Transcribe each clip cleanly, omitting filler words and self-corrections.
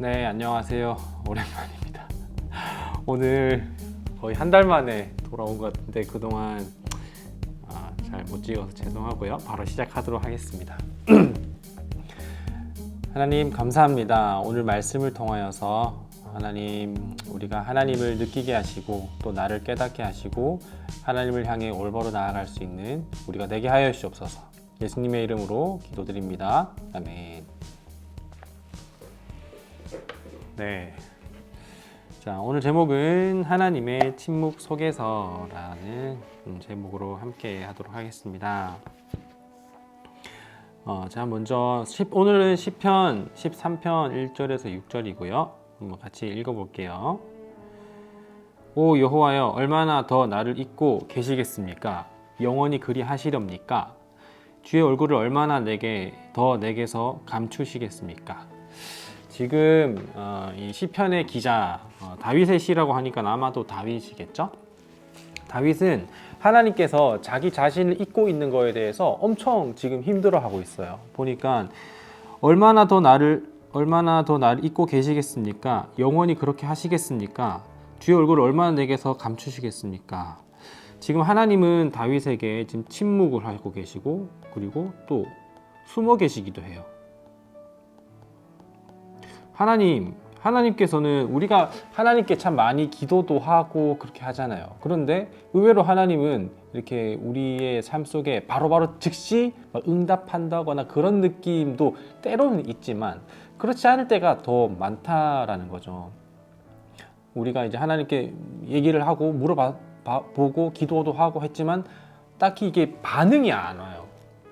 네, 안녕하세요. 오랜만입니다. 오늘 거의 한 달 만에 돌아온 것 같은데 그동안 잘 못 찍어서 죄송하고요. 바로 시작하도록 하겠습니다. 하나님 감사합니다. 오늘 말씀을 통하여서 하나님, 우리가 하나님을 느끼게 하시고 또 나를 깨닫게 하시고 하나님을 향해 올바로 나아갈 수 있는 우리가 되게 하여 주시옵소서. 예수님의 이름으로 기도드립니다. 아멘. 네. 자, 오늘 제목은 하나님의 침묵 속에서라는 제목으로 함께 하도록 하겠습니다. 자, 먼저 오늘은 시편 13편 1절에서 6절이고요. 같이 읽어볼게요. 오 여호와여, 얼마나 더 나를 잊고 계시겠습니까? 영원히 그리 하시렵니까? 주의 얼굴을 얼마나 내게서 감추시겠습니까? 지금 이 시편의 기자 다윗의 시라고 하니까 아마도 다윗이겠죠? 다윗은 하나님께서 자기 자신을 잊고 있는 거에 대해서 엄청 지금 힘들어하고 있어요. 보니까 얼마나 더 나를 잊고 계시겠습니까? 영원히 그렇게 하시겠습니까? 주의 얼굴을 얼마나 내게서 감추시겠습니까? 지금 하나님은 다윗에게 지금 침묵을 하고 계시고 그리고 또 숨어 계시기도 해요. 하나님께서는 우리가 하나님께 참 많이 기도도 하고 그렇게 하잖아요. 그런데 의외로 하나님은 이렇게 우리의 삶 속에 바로바로 즉시 응답한다거나 그런 느낌도 때로는 있지만 그렇지 않을 때가 더 많다라는 거죠. 우리가 이제 하나님께 얘기를 하고 물어보고 기도도 하고 했지만 딱히 이게 반응이 안 와요.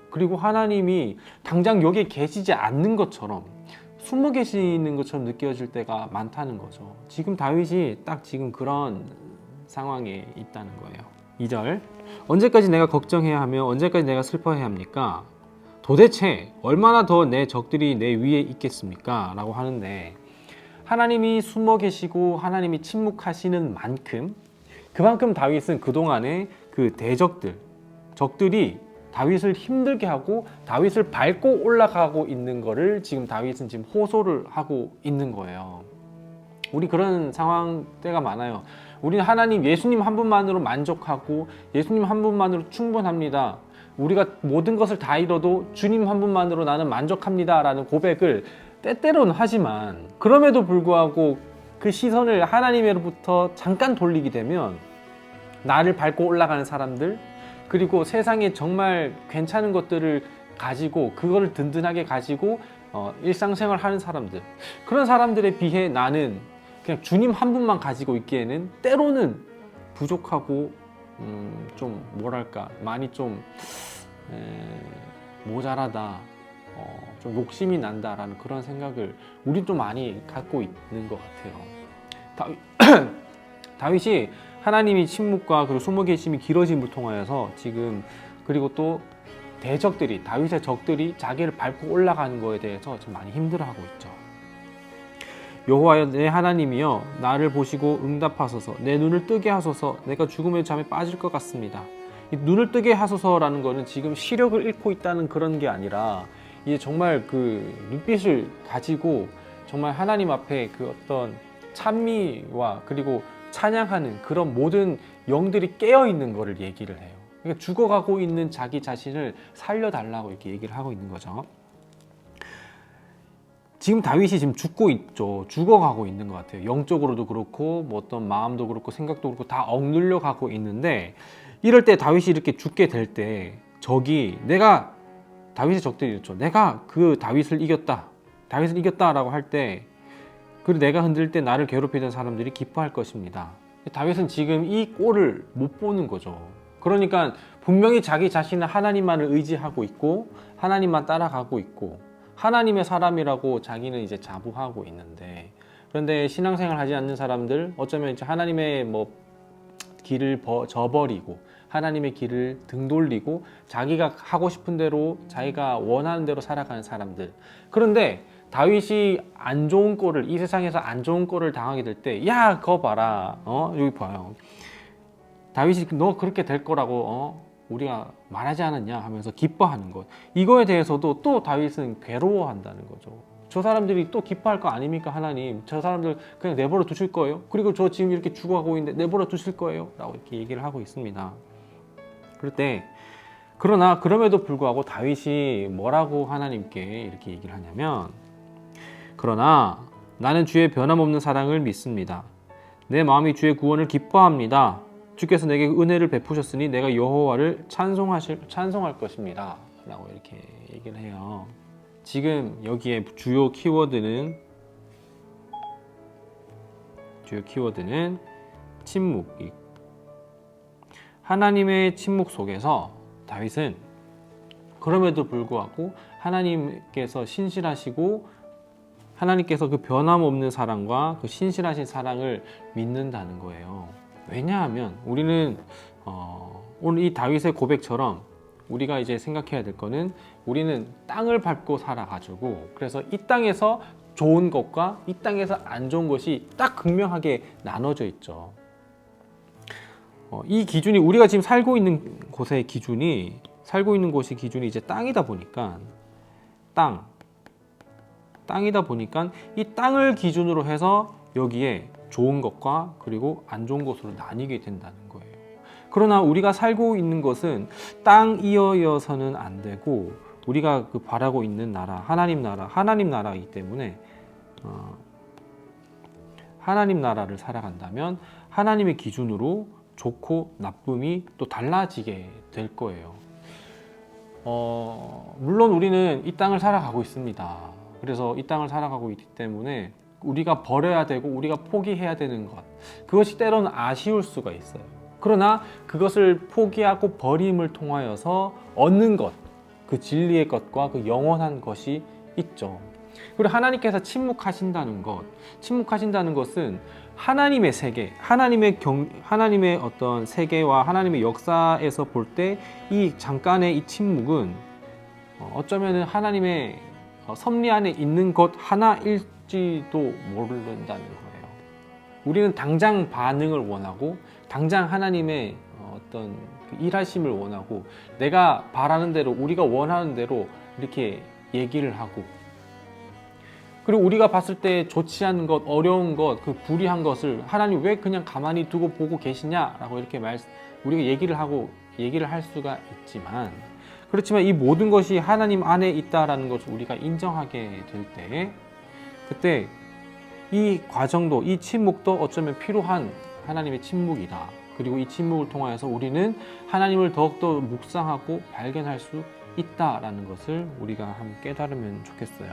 그리고 하나님이 당장 여기에 계시지 않는 것처럼 숨어 계시는 것처럼 느껴질 때가 많다는 거죠. 지금 다윗이 딱 지금 그런 상황에 있다는 거예요. 2절, 언제까지 내가 걱정해야 하며 언제까지 내가 슬퍼해야 합니까? 도대체 얼마나 더 내 적들이 내 위에 있겠습니까? 라고 하는데 하나님이 숨어 계시고 하나님이 침묵하시는 만큼 그만큼 다윗은 그동안에 그 적들이 다윗을 힘들게 하고 다윗을 밟고 올라가고 있는 거를 지금 다윗은 지금 호소를 하고 있는 거예요. 우리 그런 상황 때가 많아요. 우리는 하나님, 예수님 한 분만으로 만족하고 예수님 한 분만으로 충분합니다. 우리가 모든 것을 다 잃어도 주님 한 분만으로 나는 만족합니다 라는 고백을 때때로는 하지만 그럼에도 불구하고 그 시선을 하나님으로부터 잠깐 돌리게 되면 나를 밟고 올라가는 사람들, 그리고 세상에 정말 괜찮은 것들을 가지고 그거를 든든하게 가지고 일상생활 하는 사람들, 그런 사람들에 비해 나는 그냥 주님 한 분만 가지고 있기에는 때로는 부족하고 좀 뭐랄까 많이 좀 모자라다, 좀 욕심이 난다라는 그런 생각을 우리 좀 많이 갖고 있는 것 같아요. 다윗이 하나님이 침묵과 그리고 숨어 계심이 길어짐을 통하여서 지금 그리고 또 다윗의 적들이 자기를 밟고 올라가는 거에 대해서 좀 많이 힘들어하고 있죠. 여호와여 내 하나님이여, 나를 보시고 응답하소서. 내 눈을 뜨게 하소서. 내가 죽음의 잠에 빠질 것 같습니다. 이 눈을 뜨게 하소서라는 거는 지금 시력을 잃고 있다는 그런 게 아니라 이제 정말 그 눈빛을 가지고 정말 하나님 앞에 그 어떤 찬미와 그리고 찬양하는 그런 모든 영들이 깨어있는 거를 얘기를 해요. 그러니까 죽어가고 있는 자기 자신을 살려달라고 이렇게 얘기를 하고 있는 거죠. 지금 다윗이 지금 죽고 있죠. 죽어가고 있는 것 같아요. 영적으로도 그렇고 뭐 어떤 마음도 그렇고 생각도 그렇고 다 억눌려 가고 있는데, 이럴 때 다윗이 이렇게 죽게 될 때 다윗의 적들이 있죠. 내가 그 다윗을 이겼다라고 할 때, 그리고 내가 흔들 때 나를 괴롭히던 사람들이 기뻐할 것입니다. 다윗은 지금 이 꼴을 못 보는 거죠. 그러니까 분명히 자기 자신은 하나님만을 의지하고 있고 하나님만 따라가고 있고 하나님의 사람이라고 자기는 이제 자부하고 있는데, 그런데 신앙생활 하지 않는 사람들, 어쩌면 이제 하나님의 길을 저버리고 하나님의 길을 등 돌리고 자기가 하고 싶은 대로 자기가 원하는 대로 살아가는 사람들. 그런데 다윗이 이 세상에서 안 좋은 꼴을 당하게 될 때, 야, 그거 봐라. 여기 봐요. 다윗이 너 그렇게 될 거라고 우리가 말하지 않았냐 하면서 기뻐하는 것. 이거에 대해서도 또 다윗은 괴로워한다는 거죠. 저 사람들이 또 기뻐할 거 아닙니까? 하나님, 저 사람들 그냥 내버려 두실 거예요? 그리고 저 지금 이렇게 죽어가고 있는데 내버려 두실 거예요? 라고 이렇게 얘기를 하고 있습니다. 그럴 때 그러나 그럼에도 불구하고 다윗이 뭐라고 하나님께 이렇게 얘기를 하냐면, 그러나 나는 주의 변함없는 사랑을 믿습니다. 내 마음이 주의 구원을 기뻐합니다. 주께서 내게 은혜를 베푸셨으니 내가 여호와를 찬송할 것입니다. 라고 이렇게 얘기를 해요. 지금 여기에 주요 키워드는 침묵이. 하나님의 침묵 속에서 다윗은 그럼에도 불구하고 하나님께서 신실하시고 하나님께서 그 변함없는 사랑과 그 신실하신 사랑을 믿는다는 거예요. 왜냐하면 우리는 오늘 이 다윗의 고백처럼 우리가 이제 생각해야 될 거는, 우리는 땅을 밟고 살아가지고 그래서 이 땅에서 좋은 것과 이 땅에서 안 좋은 것이 딱 극명하게 나눠져 있죠. 이 기준이 우리가 지금 살고 있는 곳이 기준이 이제 땅이다 보니까 이 땅을 기준으로 해서 여기에 좋은 것과 그리고 안 좋은 것으로 나뉘게 된다는 거예요. 그러나 우리가 살고 있는 것은 땅이어서는 안 되고, 우리가 그 바라고 있는 나라, 하나님 나라이기 때문에 하나님 나라를 살아간다면 하나님의 기준으로 좋고 나쁨이 또 달라지게 될 거예요. 물론 우리는 이 땅을 살아가고 있습니다. 그래서 이 땅을 살아가고 있기 때문에 우리가 버려야 되고 우리가 포기해야 되는 것, 그것이 때로는 아쉬울 수가 있어요. 그러나 그것을 포기하고 버림을 통하여서 얻는 것, 그 진리의 것과 그 영원한 것이 있죠. 그리고 하나님께서 침묵하신다는 것은 하나님의 세계, 하나님의 어떤 세계와 하나님의 역사에서 볼 때 이 잠깐의 이 침묵은 어쩌면 하나님의 섭리 안에 있는 것 하나일지도 모른다는 거예요. 우리는 당장 반응을 원하고 당장 하나님의 어떤 일하심을 원하고 내가 바라는 대로, 우리가 원하는 대로 이렇게 얘기를 하고, 그리고 우리가 봤을 때 좋지 않은 것, 어려운 것, 그 불의한 것을 하나님 왜 그냥 가만히 두고 보고 계시냐라고 이렇게 우리가 얘기를 할 수가 있지만, 그렇지만 이 모든 것이 하나님 안에 있다라는 것을 우리가 인정하게 될 때, 그때 이 과정도, 이 침묵도 어쩌면 필요한 하나님의 침묵이다. 그리고 이 침묵을 통하여서 우리는 하나님을 더욱더 묵상하고 발견할 수 있다라는 것을 우리가 한번 깨달으면 좋겠어요.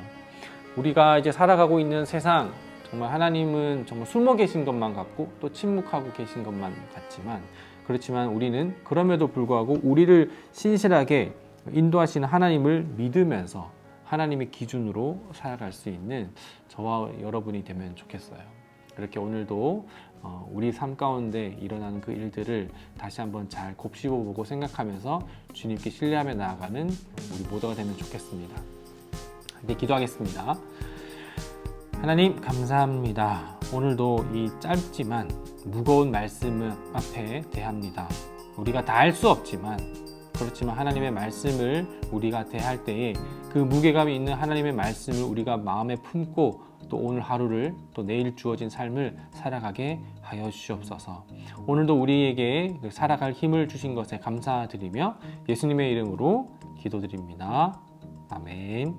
우리가 이제 살아가고 있는 세상, 정말 하나님은 정말 숨어 계신 것만 같고 또 침묵하고 계신 것만 같지만, 그렇지만 우리는 그럼에도 불구하고 우리를 신실하게 인도하시는 하나님을 믿으면서 하나님의 기준으로 살아갈 수 있는 저와 여러분이 되면 좋겠어요. 이렇게 오늘도 우리 삶 가운데 일어나는 그 일들을 다시 한번 잘 곱씹어보고 생각하면서 주님께 신뢰하며 나아가는 우리 모두가 되면 좋겠습니다. 네, 기도하겠습니다. 하나님 감사합니다. 오늘도 이 짧지만 무거운 말씀 앞에 대합니다. 우리가 다 할 수 없지만, 그렇지만 하나님의 말씀을 우리가 대할 때에 그 무게감이 있는 하나님의 말씀을 우리가 마음에 품고 또 오늘 하루를, 또 내일 주어진 삶을 살아가게 하여 주시옵소서. 오늘도 우리에게 살아갈 힘을 주신 것에 감사드리며 예수님의 이름으로 기도드립니다. 아멘.